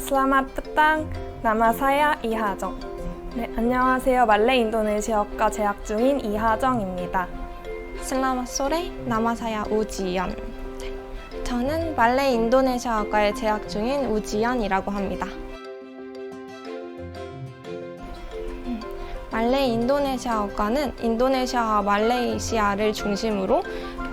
Selamat datang, nama saya 이하정. 네, 안녕하세요. 말레이 인도네시아어과 재학 중인 이하정입니다. Selamat sore, nama saya 우지연. 저는 말레이 인도네시아어과에 재학 중인 우지연이라고 합니다. 말레이 인도네시아어과는 인도네시아와 말레이시아를 중심으로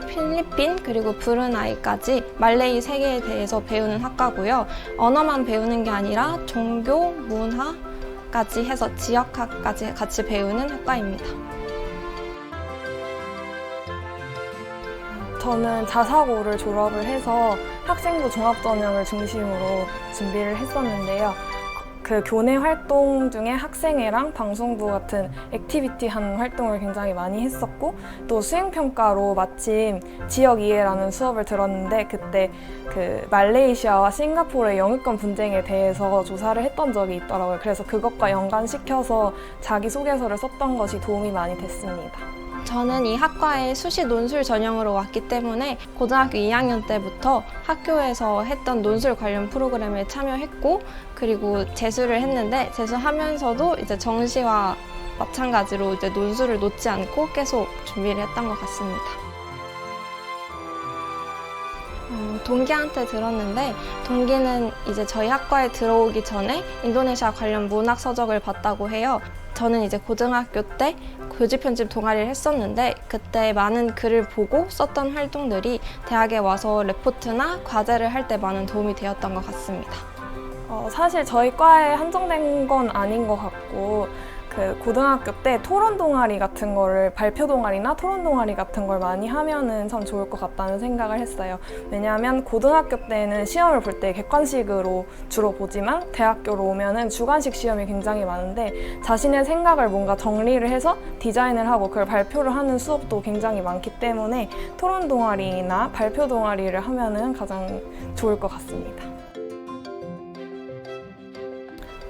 필리핀 그리고 브루나이까지 말레이 세계에 대해서 배우는 학과고요. 언어만 배우는 게 아니라 종교, 문화까지 해서 지역학까지 같이 배우는 학과입니다. 저는 자사고를 졸업을 해서 학생부 종합전형을 중심으로 준비를 했었는데요. 그 교내 활동 중에 학생회랑 방송부 같은 액티비티한 활동을 굉장히 많이 했었고, 또 수행평가로 마침 지역이해라는 수업을 들었는데 그때 그 말레이시아와 싱가포르의 영유권 분쟁에 대해서 조사를 했던 적이 있더라고요. 그래서 그것과 연관시켜서 자기소개서를 썼던 것이 도움이 많이 됐습니다. 저는 이 학과에 수시 논술 전형으로 왔기 때문에 고등학교 2학년 때부터 학교에서 했던 논술 관련 프로그램에 참여했고, 그리고 재수를 했는데 재수하면서도 이제 정시와 마찬가지로 이제 논술을 놓지 않고 계속 준비를 했던 것 같습니다. 동기한테 들었는데, 동기는 이제 저희 학과에 들어오기 전에 인도네시아 관련 문학 서적을 봤다고 해요. 저는 이제 고등학교 때 교직 편집 동아리를 했었는데 그때 많은 글을 보고 썼던 활동들이 대학에 와서 레포트나 과제를 할 때 많은 도움이 되었던 것 같습니다. 사실 저희 과에 한정된 건 아닌 것 같고, 그 고등학교 때 토론 동아리 같은 거를, 발표 동아리나 토론 동아리 같은 걸 많이 하면은 참 좋을 것 같다는 생각을 했어요. 왜냐하면 고등학교 때는 시험을 볼 때 객관식으로 주로 보지만 대학교로 오면은 주관식 시험이 굉장히 많은데, 자신의 생각을 뭔가 정리를 해서 디자인을 하고 그걸 발표를 하는 수업도 굉장히 많기 때문에 토론 동아리나 발표 동아리를 하면은 가장 좋을 것 같습니다.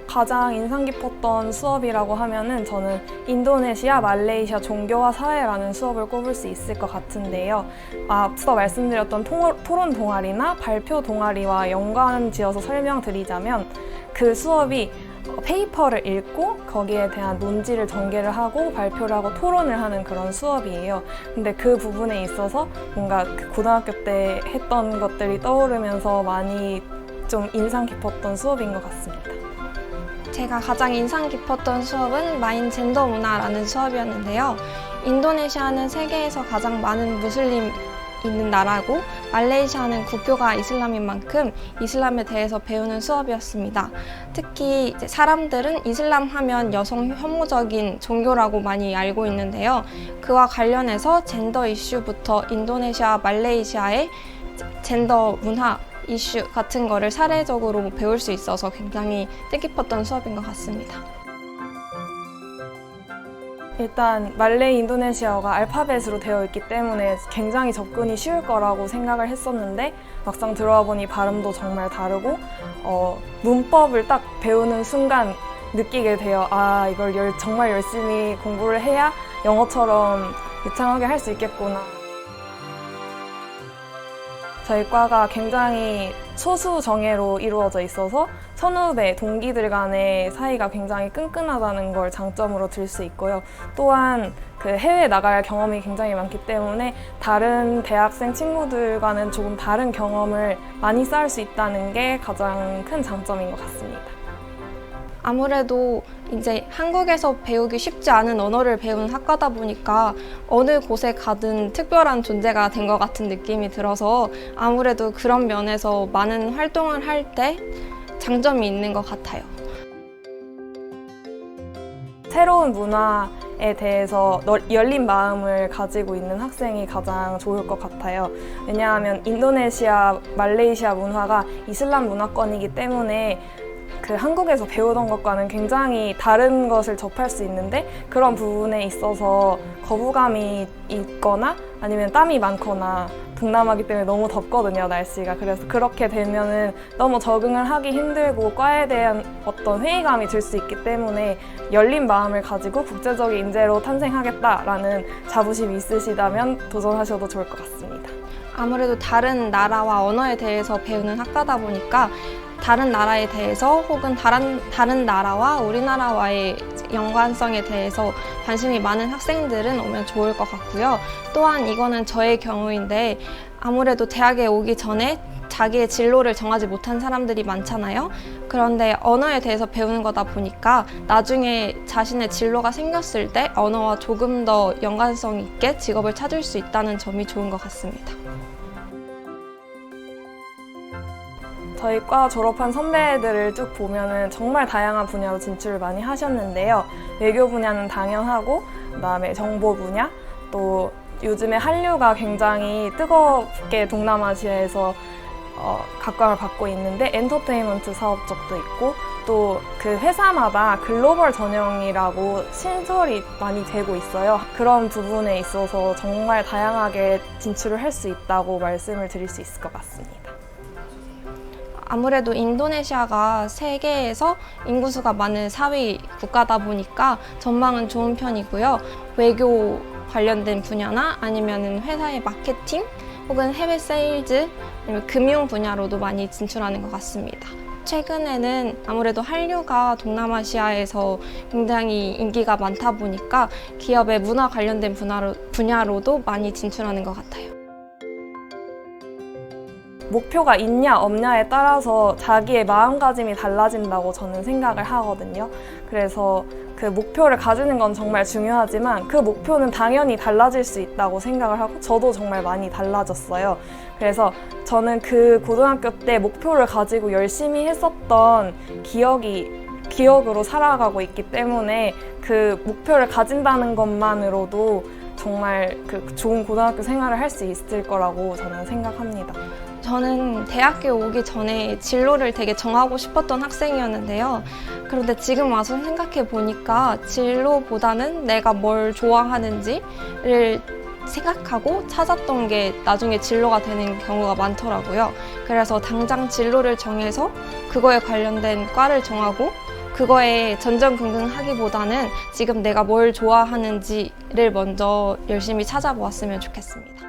가장 인상 깊었던 수업이라고 하면은 저는 인도네시아, 말레이시아 종교와 사회라는 수업을 꼽을 수 있을 것 같은데요. 앞서 말씀드렸던 토론 동아리나 발표 동아리와 연관지어서 설명드리자면, 그 수업이 페이퍼를 읽고 거기에 대한 논지를 전개를 하고 발표를 하고 토론을 하는 그런 수업이에요. 근데 그 부분에 있어서 뭔가 그 고등학교 때 했던 것들이 떠오르면서 많이 좀 인상 깊었던 수업인 것 같습니다. 제가 가장 인상 깊었던 수업은 마인 젠더 문화라는 수업이었는데요. 인도네시아는 세계에서 가장 많은 무슬림 있는 나라고, 말레이시아는 국교가 이슬람인 만큼 이슬람에 대해서 배우는 수업이었습니다. 특히 이제 사람들은 이슬람 하면 여성 혐오적인 종교라고 많이 알고 있는데요. 그와 관련해서 젠더 이슈부터 인도네시아, 말레이시아의 젠더 문화 이슈 같은 거를 사례적으로 배울 수 있어서 굉장히 뜻깊었던 수업인 것 같습니다. 일단 말레이 인도네시아어가 알파벳으로 되어 있기 때문에 굉장히 접근이 쉬울 거라고 생각을 했었는데, 막상 들어와 보니 발음도 정말 다르고, 문법을 딱 배우는 순간 느끼게 돼요. 이걸 정말 열심히 공부를 해야 영어처럼 유창하게 할 수 있겠구나. 저희 과가 굉장히 소수 정예로 이루어져 있어서 선후배, 동기들 간의 사이가 굉장히 끈끈하다는 걸 장점으로 들 수 있고요. 또한 그 해외 나갈 경험이 굉장히 많기 때문에 다른 대학생 친구들과는 조금 다른 경험을 많이 쌓을 수 있다는 게 가장 큰 장점인 것 같습니다. 아무래도 이제 한국에서 배우기 쉽지 않은 언어를 배우는 학과다 보니까 어느 곳에 가든 특별한 존재가 된 것 같은 느낌이 들어서 아무래도 그런 면에서 많은 활동을 할 때 장점이 있는 것 같아요. 새로운 문화에 대해서 열린 마음을 가지고 있는 학생이 가장 좋을 것 같아요. 왜냐하면 인도네시아, 말레이시아 문화가 이슬람 문화권이기 때문에 그 한국에서 배우던 것과는 굉장히 다른 것을 접할 수 있는데, 그런 부분에 있어서 거부감이 있거나 아니면 땀이 많거나, 동남아기 때문에 너무 덥거든요, 날씨가. 그래서 그렇게 되면은 너무 적응을 하기 힘들고 과에 대한 어떤 회의감이 들 수 있기 때문에 열린 마음을 가지고 국제적인 인재로 탄생하겠다라는 자부심이 있으시다면 도전하셔도 좋을 것 같습니다. 아무래도 다른 나라와 언어에 대해서 배우는 학과다 보니까 다른 나라에 대해서 혹은 다른 나라와 우리나라와의 연관성에 대해서 관심이 많은 학생들은 오면 좋을 것 같고요. 또한 이거는 저의 경우인데 아무래도 대학에 오기 전에 자기의 진로를 정하지 못한 사람들이 많잖아요. 그런데 언어에 대해서 배우는 거다 보니까 나중에 자신의 진로가 생겼을 때 언어와 조금 더 연관성 있게 직업을 찾을 수 있다는 점이 좋은 것 같습니다. 저희 과 졸업한 선배들을 쭉 보면은 정말 다양한 분야로 진출을 많이 하셨는데요. 외교 분야는 당연하고, 그다음에 정보 분야, 또 요즘에 한류가 굉장히 뜨겁게 동남아시아에서 각광을 받고 있는데 엔터테인먼트 사업 쪽도 있고, 또 그 회사마다 글로벌 전형이라고 신설이 많이 되고 있어요. 그런 부분에 있어서 정말 다양하게 진출을 할 수 있다고 말씀을 드릴 수 있을 것 같습니다. 아무래도 인도네시아가 세계에서 인구수가 많은 4위 국가다 보니까 전망은 좋은 편이고요. 외교 관련된 분야나 아니면 회사의 마케팅 혹은 해외 세일즈, 아니면 금융 분야로도 많이 진출하는 것 같습니다. 최근에는 아무래도 한류가 동남아시아에서 굉장히 인기가 많다 보니까 기업의 문화 관련된 분야로도 많이 진출하는 것 같아요. 목표가 있냐 없냐에 따라서 자기의 마음가짐이 달라진다고 저는 생각을 하거든요. 그래서 그 목표를 가지는 건 정말 중요하지만 그 목표는 당연히 달라질 수 있다고 생각을 하고 저도 정말 많이 달라졌어요. 그래서 저는 그 고등학교 때 목표를 가지고 열심히 했었던 기억으로 살아가고 있기 때문에 그 목표를 가진다는 것만으로도 정말 그 좋은 고등학교 생활을 할 수 있을 거라고 저는 생각합니다. 저는 대학교 오기 전에 진로를 되게 정하고 싶었던 학생이었는데요. 그런데 지금 와서 생각해 보니까 진로보다는 내가 뭘 좋아하는지를 생각하고 찾았던 게 나중에 진로가 되는 경우가 많더라고요. 그래서 당장 진로를 정해서 그거에 관련된 과를 정하고 그거에 전전긍긍하기보다는 지금 내가 뭘 좋아하는지를 먼저 열심히 찾아보았으면 좋겠습니다.